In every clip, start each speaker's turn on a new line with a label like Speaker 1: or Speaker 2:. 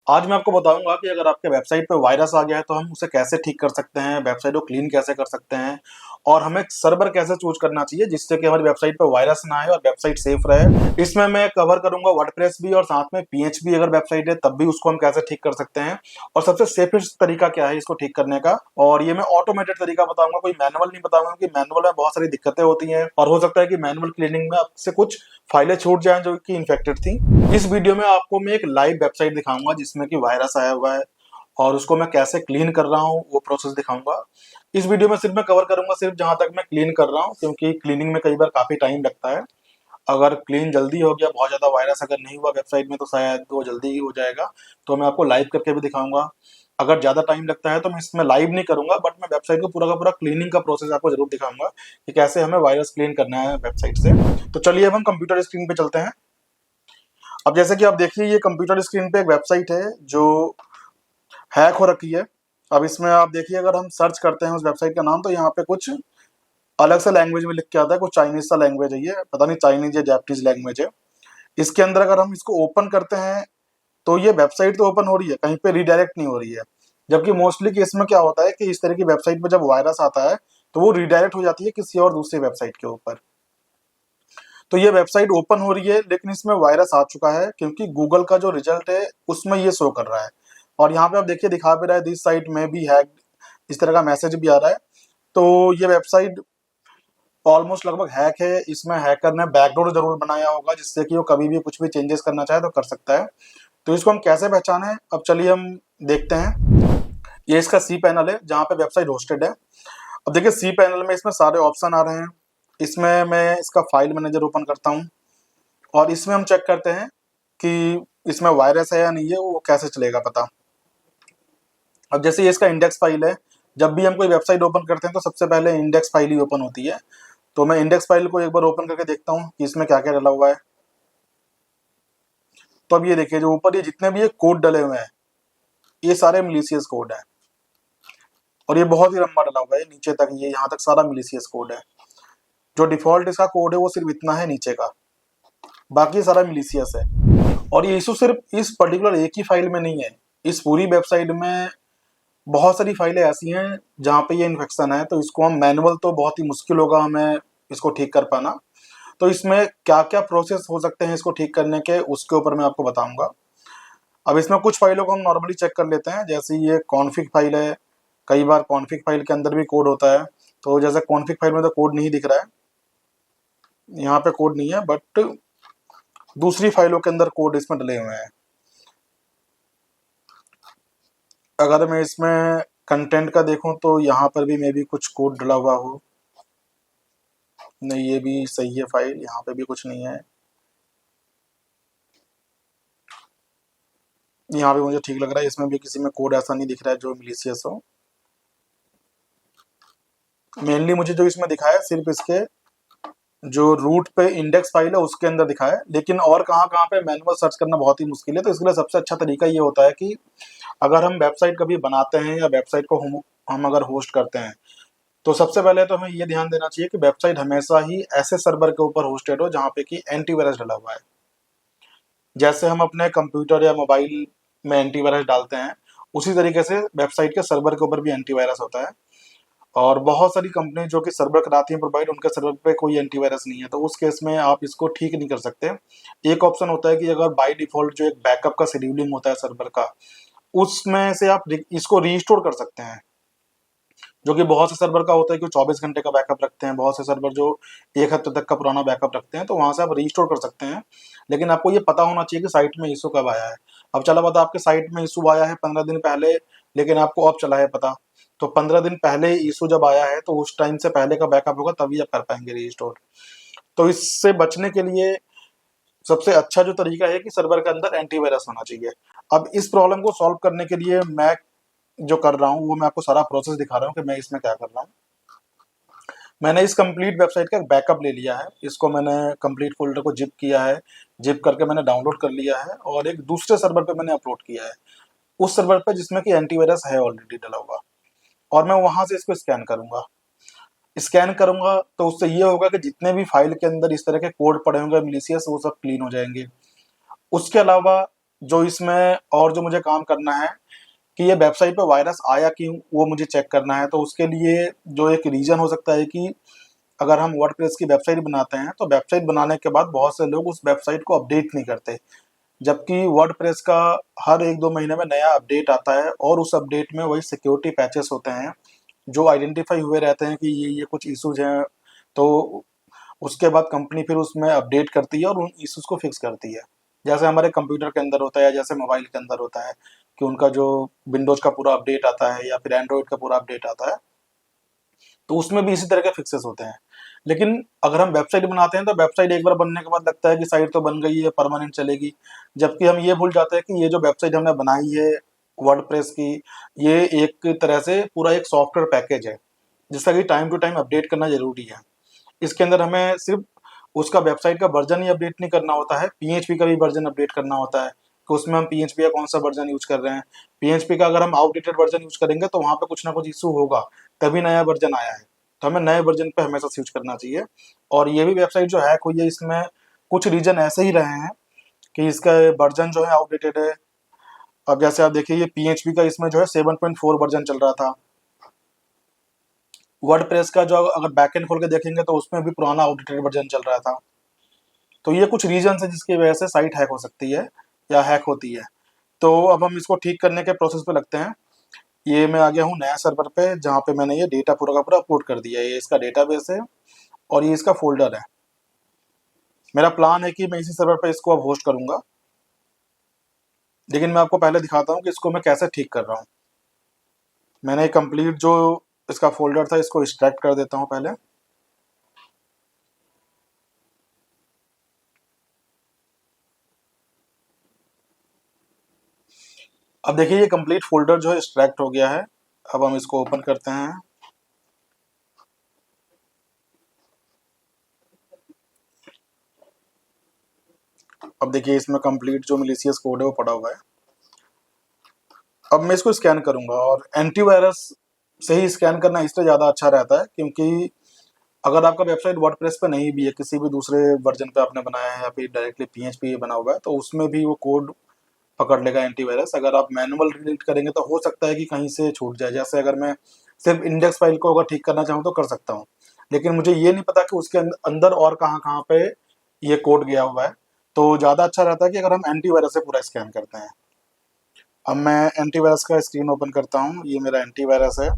Speaker 1: आज मैं आपको बताऊंगा कि अगर आपके वेबसाइट पे वायरस आ गया है तो हम उसे कैसे ठीक कर सकते हैं, वेबसाइट को क्लीन कैसे कर सकते हैं और हमें एक सर्वर कैसे चूज करना चाहिए जिससे कि हमारी वेबसाइट पे वायरस ना आए और वेबसाइट सेफ रहे। इसमें मैं कवर करूंगा वर्डप्रेस भी और साथ में पीएचपी अगर वेबसाइट है तब भी उसको हम कैसे ठीक कर सकते हैं और सबसे सेफेस्ट तरीका क्या है इसको ठीक करने का। और ये मैं ऑटोमेटेड तरीका बताऊंगा, कोई मैनुअल नहीं बताऊंगा क्योंकि मैनुअल में बहुत सारी दिक्कतें होती हैं और हो सकता है कि मैनुअल क्लीनिंग में आपसे कुछ फाइलें छूट जाएं जो कि इन्फेक्टेड थी। इस वीडियो में आपको मैं एक लाइव वेबसाइट दिखाऊंगा जिसमें कि वायरस आया हुआ है और उसको मैं कैसे क्लीन कर रहा हूँ वो प्रोसेस दिखाऊंगा। इस वीडियो में सिर्फ मैं कवर करूंगा सिर्फ जहां तक मैं क्लीन कर रहा हूँ, क्योंकि क्लीनिंग में कई बार काफी टाइम लगता है। अगर क्लीन जल्दी हो गया, बहुत ज्यादा वायरस अगर नहीं हुआ वेबसाइट में तो शायद वो जल्दी ही हो जाएगा, तो मैं आपको लाइव करके भी दिखाऊंगा। अगर ज्यादा टाइम लगता है तो मैं इसमें लाइव नहीं करूंगा, बट मैं वेबसाइट को पूरा का पूरा क्लीनिंग का प्रोसेस आपको जरूर दिखाऊंगा कि कैसे हमें वायरस क्लीन करना है वेबसाइट से। तो चलिए अब हम कंप्यूटर स्क्रीन पे चलते हैं। अब जैसे कि आप देखिए ये कंप्यूटर स्क्रीन पे एक वेबसाइट है जो हैक हो रखी है। अब इसमें आप देखिए अगर हम सर्च करते हैं उस वेबसाइट का नाम तो यहाँ पे कुछ अलग सा लैंग्वेज में लिख के आता है, कुछ चाइनीज सा लैंग्वेज है, ये पता नहीं चाइनीज या जापानीज लैंग्वेज है। इसके अंदर अगर हम इसको ओपन करते हैं तो ये वेबसाइट तो ओपन हो रही है, कहीं पे रिडायरेक्ट नहीं हो रही है। जबकि मोस्टली केस में क्या होता है कि इस तरह की वेबसाइट में जब वायरस आता है तो वो रिडायरेक्ट हो जाती है किसी और दूसरी वेबसाइट के ऊपर। तो ये वेबसाइट ओपन हो रही है लेकिन इसमें वायरस आ चुका है क्योंकि गूगल का जो रिजल्ट है उसमें ये शो कर रहा है। और यहाँ पे आप देखिए दिखा भी रहा है दिस साइट में भी हैक, इस तरह का मैसेज भी आ रहा है। तो ये वेबसाइट ऑलमोस्ट लगभग हैक है। इसमें हैकर ने बैकडोर जरूर बनाया होगा जिससे कि वो कभी भी कुछ भी चेंजेस करना चाहे तो कर सकता है। तो इसको हम कैसे पहचाने, अब चलिए हम देखते हैं। ये इसका सी पैनल है जहाँ पे वेबसाइट होस्टेड है। अब देखिए सी पैनल में इसमें सारे ऑप्शन आ रहे हैं। इसमें मैं इसका फाइल मैनेजर ओपन करता हूँ और इसमें हम चेक करते हैं कि इसमें वायरस है या नहीं है, वो कैसे चलेगा पता। अब जैसे ये इसका इंडेक्स फाइल है, जब भी हम कोई वेबसाइट ओपन करते हैं तो सबसे पहले इंडेक्स फाइल ही ओपन होती है। तो मैं इंडेक्स फाइल को एक बार ओपन करके देखता हूँ कि इसमें क्या क्या डला हुआ है। तो अब ये देखिए जो ऊपर ये जितने भी ये कोड डले हुए हैं ये सारे मिलीशियस कोड है और ये बहुत ही लंबा डला हुआ है नीचे तक, ये यहाँ तक सारा मिलीशियस कोड है। जो डिफॉल्ट इसका कोड है वो सिर्फ इतना है नीचे का, बाकी सारा मिलीशियस है। और ये इशू सिर्फ इस पर्टिकुलर एक ही फाइल में नहीं है, इस पूरी वेबसाइट में बहुत सारी फाइलें ऐसी हैं जहाँ पे ये इन्फेक्शन है। तो इसको हम मैनुअल तो बहुत ही मुश्किल होगा हमें इसको ठीक कर पाना। तो इसमें क्या क्या प्रोसेस हो सकते हैं इसको ठीक करने के, उसके ऊपर मैं आपको बताऊंगा। अब इसमें कुछ फाइलों को हम नॉर्मली चेक कर लेते हैं, जैसे ये कॉन्फिग फाइल है। कई बार कॉन्फिग फाइल के अंदर भी कोड होता है, तो जैसे कॉन्फिग फाइल में तो कोड नहीं दिख रहा है, यहाँ पे कोड नहीं है, बट दूसरी फाइलों के अंदर कोड इसमें डले हुए हैं। अगर मैं इसमें कंटेंट का देखूं तो यहाँ पर भी मे भी कुछ कोड डला हुआ हो। नहीं, ये भी सही है फाइल, यहाँ पे भी कुछ नहीं है। यहाँ पे मुझे ठीक लग रहा है, इसमें भी किसी में कोड ऐसा नहीं दिख रहा है जो मिलीशियस हो। मेनली मुझे जो इसमें दिखा है सिर्फ इसके जो रूट पे इंडेक्स फाइल है उसके अंदर दिखा है, लेकिन और कहाँ कहाँ पे मैनुअल सर्च करना बहुत ही मुश्किल है। तो इसके लिए सबसे अच्छा तरीका ये होता है कि अगर हम वेबसाइट कभी बनाते हैं या वेबसाइट को हम अगर होस्ट करते हैं तो सबसे पहले तो हमें ये ध्यान देना चाहिए कि वेबसाइट हमेशा ही ऐसे सर्वर के ऊपर होस्टेड हो जहाँ पे कि एंटीवायरस डला हुआ है। जैसे हम अपने कंप्यूटर या मोबाइल में एंटीवायरस डालते हैं उसी तरीके से वेबसाइट के सर्वर के ऊपर भी एंटीवायरस होता है। और बहुत सारी कंपनी जो कि सर्वर कराती हैं प्रोवाइड, उनके सर्वर पे कोई एंटीवायरस नहीं है, तो उस केस में आप इसको ठीक नहीं कर सकते। एक ऑप्शन होता है कि अगर बाय डिफॉल्ट जो एक बैकअप का शेड्यूलिंग होता है सर्वर का, उसमें से आप इसको रीस्टोर कर सकते हैं। जो कि बहुत से सर्वर का होता है कि 24 घंटे का बैकअप रखते हैं, बहुत से सर्वर जो 1 हफ्ते तक का पुराना बैकअप रखते हैं, तो वहां से आप रीस्टोर कर सकते हैं। लेकिन आपको ये पता होना चाहिए कि साइट में इशू कब आया है। अब चला पता आपके साइट में इशू आया है 15 दिन पहले, लेकिन आपको अब चला है पता, तो 15 दिन पहले इशू जब आया है तो उस टाइम से पहले का बैकअप होगा तभी आप कर पाएंगे रीस्टोर। तो इससे बचने के लिए सबसे अच्छा जो तरीका है कि सर्वर के अंदर एंटीवायरस होना चाहिए। अब इस प्रॉब्लम को सॉल्व करने के लिए मैं जो कर रहा हूँ वो मैं आपको सारा प्रोसेस दिखा रहा हूँ कि मैं इसमें क्या कर रहा हूँ। मैंने इस कंप्लीट वेबसाइट का बैकअप ले लिया है, इसको मैंने कंप्लीट फोल्डर को जिप किया है, जिप करके मैंने डाउनलोड कर लिया है और एक दूसरे सर्वर पे मैंने अपलोड किया है, उस सर्वर पे जिसमें कि एंटीवायरस है ऑलरेडी डला हुआ। और मैं वहां से इसको स्कैन करूंगा। स्कैन करूंगा तो उससे ये होगा कि जितने भी फाइल के अंदर इस तरह के कोड पड़े होंगे मिलीशियस, वो सब क्लीन हो जाएंगे। उसके अलावा जो इसमें और जो मुझे काम करना है कि ये वेबसाइट पे वायरस आया क्यों, वो मुझे चेक करना है। तो उसके लिए जो एक रीज़न हो सकता है कि अगर हम वर्डप्रेस की वेबसाइट बनाते हैं, तो वेबसाइट बनाने के बाद बहुत से लोग उस वेबसाइट को अपडेट नहीं करते। जबकि वर्डप्रेस का हर 1-2 महीने में नया अपडेट आता है और उस अपडेट में वही सिक्योरिटी पैचेस होते हैं, जो आइडेंटिफ़ाई हुए रहते हैं कि ये कुछ इश्यूज़ हैं। तो उसके बाद कंपनी फिर उसमें अपडेट करती है और उन इश्यूज़ को फिक्स करती है। जैसे हमारे कंप्यूटर के अंदर होता है या जैसे मोबाइल के अंदर होता है कि उनका जो विंडोज़ का पूरा अपडेट आता है या फिर एंड्रॉइड का पूरा अपडेट आता है, तो उसमें भी इसी तरह के फिक्सेस होते हैं। लेकिन अगर हम वेबसाइट बनाते हैं, तो वेबसाइट एक बार बनने के बाद लगता है कि साइट तो बन गई है, परमानेंट चलेगी। जबकि हम ये भूल जाते हैं कि ये जो वेबसाइट हमने बनाई है वर्डप्रेस की, ये एक तरह से पूरा एक सॉफ्टवेयर पैकेज है, जिसका कि टाइम टू टाइम अपडेट करना ज़रूरी है। इसके अंदर हमें सिर्फ़ उसका वेबसाइट का वर्ज़न ही अपडेट नहीं करना होता है, पीएचपी का भी वर्ज़न अपडेट करना होता है, कि उसमें हम पीएचपी का कौन-सा वर्ज़न यूज़ कर रहे हैं। पीएचपी का अगर हम आउटडेटेड वर्ज़न यूज़ करेंगे, तो वहाँ पे कुछ ना कुछ इश्यू होगा, तभी नया वर्ज़न आया है। तो हमें नए वर्ज़न पे हमेशा स्विच करना चाहिए। और ये भी वेबसाइट जो हैक हुई है, इसमें कुछ रीज़न ऐसे ही रहे हैं कि इसका वर्ज़न जो है आउटडेटेड है। अब जैसे आप देखिए, ये पीएचपी का इसमें जो है 7.4 वर्ज़न चल रहा था। वर्डप्रेस का जो अगर बैकएंड खोल के देखेंगे, तो उसमें भी पुराना आउटडेटेड वर्ज़न चल रहा था। तो ये कुछ रीजन है जिसकी वजह से साइट हैक हो सकती है या हैक होती है। तो अब हम इसको ठीक करने के प्रोसेस पे लगते हैं। ये मैं आ गया हूँ नया सर्वर पे, जहाँ पे मैंने ये डेटा पूरा का पूरा अपलोड कर दिया है। ये इसका डेटाबेस है और ये इसका फ़ोल्डर है। मेरा प्लान है कि मैं इसी सर्वर पे इसको अब होस्ट करूँगा। लेकिन मैं आपको पहले दिखाता हूँ कि इसको मैं कैसे ठीक कर रहा हूँ। मैंने कंप्लीट जो इसका फ़ोल्डर था, इसको एक्सट्रैक्ट कर देता हूँ पहले। अब देखिए, ये कंप्लीट फ़ोल्डर जो है एक्सट्रैक्ट हो गया है। अब हम इसको ओपन करते हैं। अब देखिए, इसमें कंप्लीट जो मैलिशियस कोड है वो पड़ा हुआ है। अब मैं इसको स्कैन करूँगा, और एंटीवायरस से ही स्कैन करना इसलिए ज़्यादा अच्छा रहता है, क्योंकि अगर आपका वेबसाइट वर्डप्रेस पे नहीं भी है, किसी भी दूसरे वर्जन पे आपने बनाया है या फिर डायरेक्टली पीएचपी बना हुआ है, तो उसमें भी वो कोड पकड़ लेगा एंटीवायरस। अगर आप मैनुअल डिलीट करेंगे, तो हो सकता है कि कहीं से छूट जाए। जैसे अगर मैं सिर्फ इंडेक्स फाइल को अगर ठीक करना चाहूँ, तो कर सकता हूँ, लेकिन मुझे ये नहीं पता कि उसके अंदर और कहाँ-कहाँ पे ये कोड गया हुआ है। तो ज़्यादा अच्छा रहता है कि अगर हम एंटीवायरस से पूरा स्कैन करते हैं। अब मैं एंटीवायरस का स्क्रीन ओपन करता हूँ। ये मेरा एंटीवायरस है।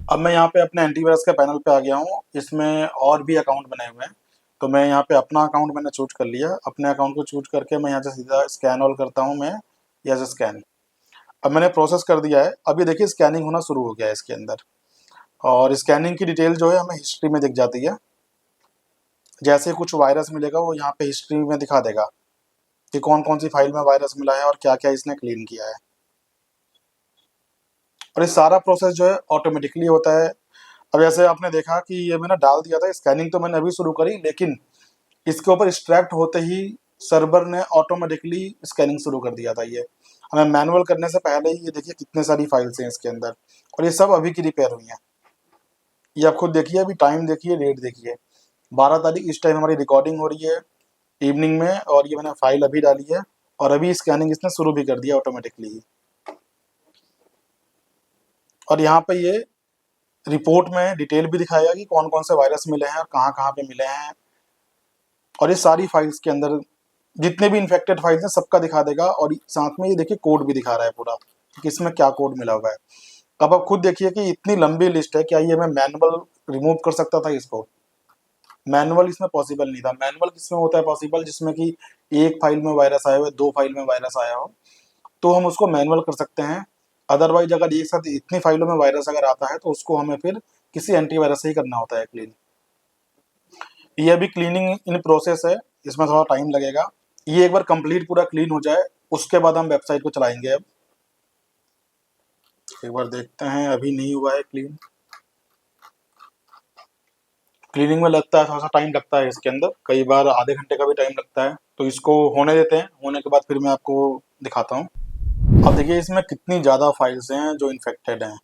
Speaker 1: अब मैं यहाँ पे अपने एंटीवायरस के पैनल पे आ गया हूँ। इसमें और भी अकाउंट बने हुए हैं, तो मैं यहाँ पे अपना अकाउंट मैंने चूज कर लिया। अपने अकाउंट को चूज करके मैं यहाँ से सीधा स्कैन ऑल करता हूँ मैं, यस स्कैन। अब मैंने प्रोसेस कर दिया है। अभी देखिए, स्कैनिंग होना शुरू हो गया है इसके अंदर, और स्कैनिंग की डिटेल जो है हमें हिस्ट्री में दिख जाती है। जैसे कुछ वायरस मिलेगा, वो यहाँ पे हिस्ट्री में दिखा देगा कि कौन कौन सी फाइल में वायरस मिला है और क्या क्या इसने क्लीन किया है। और ये सारा प्रोसेस जो है ऑटोमेटिकली होता है। अब जैसे आपने देखा कि ये मैंने डाल दिया था, स्कैनिंग तो मैंने अभी शुरू करी, लेकिन इसके ऊपर एक्सट्रैक्ट होते ही सर्वर ने ऑटोमेटिकली स्कैनिंग शुरू कर दिया था। ये हमें मैनुअल करने से पहले ही, ये देखिए कितने सारी फाइल्स हैं इसके अंदर, और ये सब अभी की रिपेयर हुई हैं। ये आप खुद देखिए, अभी टाइम देखिए, डेट देखिए, 12 तारीख इस टाइम हमारी रिकॉर्डिंग हो रही है इवनिंग में, और ये मैंने फाइल अभी डाली है, और अभी स्कैनिंग इसने शुरू भी कर दिया ऑटोमेटिकली ही। और यहाँ पे ये रिपोर्ट में डिटेल भी दिखाएगा कि कौन कौन से वायरस मिले हैं और कहाँ कहाँ पे मिले हैं। और ये सारी फाइल्स के अंदर जितने भी इन्फेक्टेड फाइल्स हैं, सबका दिखा देगा। और साथ में ये देखिए, कोड भी दिखा रहा है पूरा कि इसमें क्या कोड मिला हुआ है। अब आप खुद देखिए कि इतनी लंबी लिस्ट है, क्या ये मैं मैनुअल रिमूव कर सकता था इसको? मैनुअल इसमें पॉसिबल नहीं था। मैनुअल किसमें होता है पॉसिबल? जिसमें कि एक फाइल में वायरस आया हो, 2 फाइल में वायरस आया हो, तो हम उसको मैनुअल कर सकते हैं। अदरवाइज अगर एक साथ इतनी फाइलों में वायरस अगर आता है, तो उसको हमें फिर किसी एंटीवायरस से ही करना होता है क्लीन। ये अभी क्लीनिंग इन प्रोसेस है, इसमें थोड़ा टाइम लगेगा। ये एक बार कंप्लीट पूरा क्लीन हो जाए, उसके बाद हम वेबसाइट को चलाएंगे। अब एक बार देखते हैं, अभी नहीं हुआ है क्लीन। क्लीनिंग में लगता है थोड़ा सा टाइम लगता है इसके अंदर, कई बार आधे घंटे का भी टाइम लगता है। तो इसको होने देते हैं, होने के बाद फिर मैं आपको दिखाता हूँ। अब देखिए, इसमें कितनी ज़्यादा फाइल्स हैं जो इन्फेक्टेड हैं।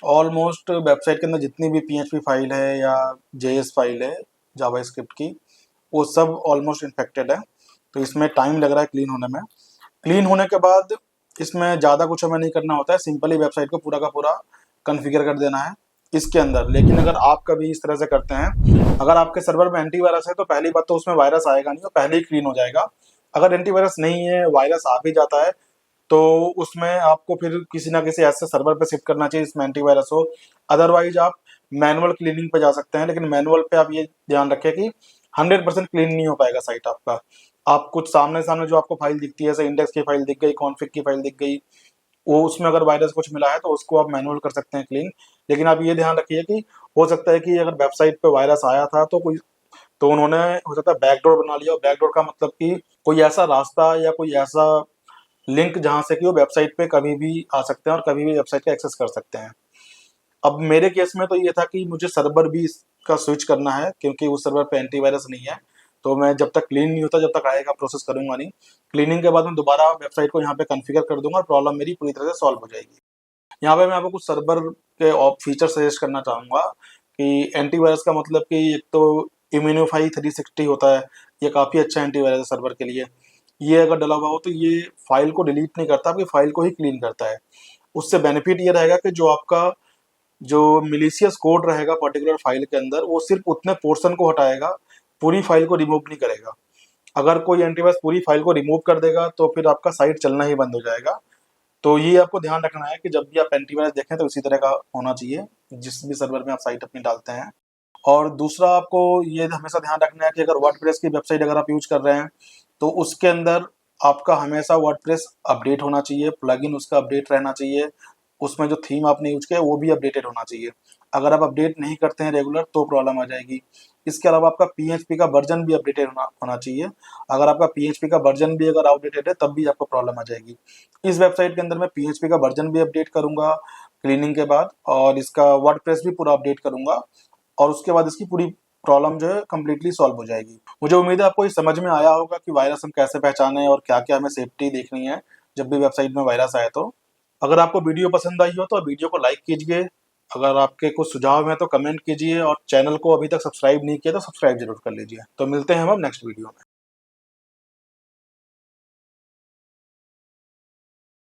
Speaker 1: ऑलमोस्ट वेबसाइट के अंदर जितनी भी पीएचपी फाइल है या जेएस फाइल है जावास्क्रिप्ट की, वो सब ऑलमोस्ट इन्फेक्टेड है। तो इसमें टाइम लग रहा है क्लीन होने में। क्लीन होने के बाद इसमें ज़्यादा कुछ हमें नहीं करना होता है, सिंपली वेबसाइट को पूरा का पूरा कॉन्फ़िगर कर देना है इसके अंदर। लेकिन अगर आप कभी इस तरह से करते हैं, अगर आपके सर्वर में एंटीवायरस है तो पहली बात तो उसमें वायरस आएगा नहीं और पहले ही क्लीन हो जाएगा। अगर एंटीवायरस नहीं है, वायरस आ भी जाता है, तो उसमें आपको फिर किसी ना किसी ऐसे सर्वर पे शिफ्ट करना चाहिए जिसमें एंटीवायरस हो। अदरवाइज आप मैनुअल क्लीनिंग पे जा सकते हैं, लेकिन मैनुअल पे आप ये ध्यान रखें कि 100% क्लीन नहीं हो पाएगा साइट आपका। आप कुछ सामने सामने जो आपको फाइल दिखती है, जैसे इंडेक्स की फाइल दिख गई, कॉन्फ़िग की फाइल दिख गई, वो उसमें अगर वायरस कुछ मिला है तो उसको आप मैनुअल कर सकते हैं क्लीन। लेकिन आप ये ध्यान रखिए कि हो सकता है कि अगर वेबसाइट पे वायरस आया था तो उन्होंने हो सकता है बैकडोर बना लिया। बैकडोर का मतलब कि कोई ऐसा रास्ता या कोई ऐसा लिंक जहां से कि वो वेबसाइट पे कभी भी आ सकते हैं और कभी भी वेबसाइट का एक्सेस कर सकते हैं। अब मेरे केस में तो ये था कि मुझे सर्वर भी इसका स्विच करना है, क्योंकि उस सर्वर पे एंटीवायरस नहीं है। तो मैं जब तक क्लीन नहीं होता, जब तक आएगा प्रोसेस करूंगा नहीं। क्लीनिंग के बाद मैं दोबारा वेबसाइट को यहाँ पे कॉन्फ़िगर कर दूंगा और प्रॉब्लम मेरी पूरी तरह से सॉल्व हो जाएगी। यहाँ पे मैं आपको कुछ सर्वर के फीचर सजेस्ट करना चाहूँगा कि एंटीवायरस का मतलब कि एक तो इम्यूनिफाई 360 होता है, ये काफ़ी अच्छा एंटीवायरस है सर्वर के लिए। ये अगर डला हुआ हो तो ये फाइल को डिलीट नहीं करता, आपकी फाइल को ही क्लीन करता है। उससे बेनिफिट ये रहेगा कि जो आपका जो मिलीशियस कोड रहेगा पर्टिकुलर फाइल के अंदर, वो सिर्फ उतने पोर्शन को हटाएगा, पूरी फाइल को रिमूव नहीं करेगा। अगर कोई एंटीवायरस पूरी फाइल को रिमूव कर देगा तो फिर आपका साइट चलना ही बंद हो जाएगा। तो ये आपको ध्यान रखना है कि जब भी आप एंटीवायरस देखें तो इसी तरह का होना चाहिए जिस भी सर्वर में आप साइट अपनी डालते हैं। और दूसरा आपको ये हमेशा ध्यान रखना है कि अगर वर्डप्रेस की वेबसाइट अगर आप यूज कर रहे हैं तो उसके अंदर आपका हमेशा वर्डप्रेस अपडेट होना चाहिए, प्लगइन उसका अपडेट रहना चाहिए, उसमें जो थीम आपने यूज किया है वो भी अपडेटेड होना चाहिए। अगर आप अपडेट नहीं करते हैं रेगुलर तो प्रॉब्लम आ जाएगी। इसके अलावा आपका पीएचपी का वर्जन भी अपडेटेड होना चाहिए। अगर आपका पीएचपी का वर्जन भी अगर आउटडेटेड है तब भी आपको प्रॉब्लम आ जाएगी। इस वेबसाइट के अंदर मैं पीएचपी का वर्जन भी अपडेट करूंगा क्लीनिंग के बाद, और इसका वर्डप्रेस भी पूरा अपडेट करूंगा, और उसके बाद इसकी पूरी प्रॉब्लम जो है कम्प्लीटली सॉल्व हो जाएगी। मुझे उम्मीद है आपको ये समझ में आया होगा कि वायरस हम कैसे पहचानें और क्या क्या हमें सेफ्टी देखनी है जब भी वेबसाइट में वायरस आए तो। अगर आपको वीडियो पसंद आई हो तो वीडियो को लाइक कीजिए, अगर आपके कुछ सुझाव हैं तो कमेंट कीजिए, और चैनल को अभी तक सब्सक्राइब नहीं किया तो सब्सक्राइब जरूर कर लीजिए। तो मिलते हैं हम अब नेक्स्ट वीडियो में।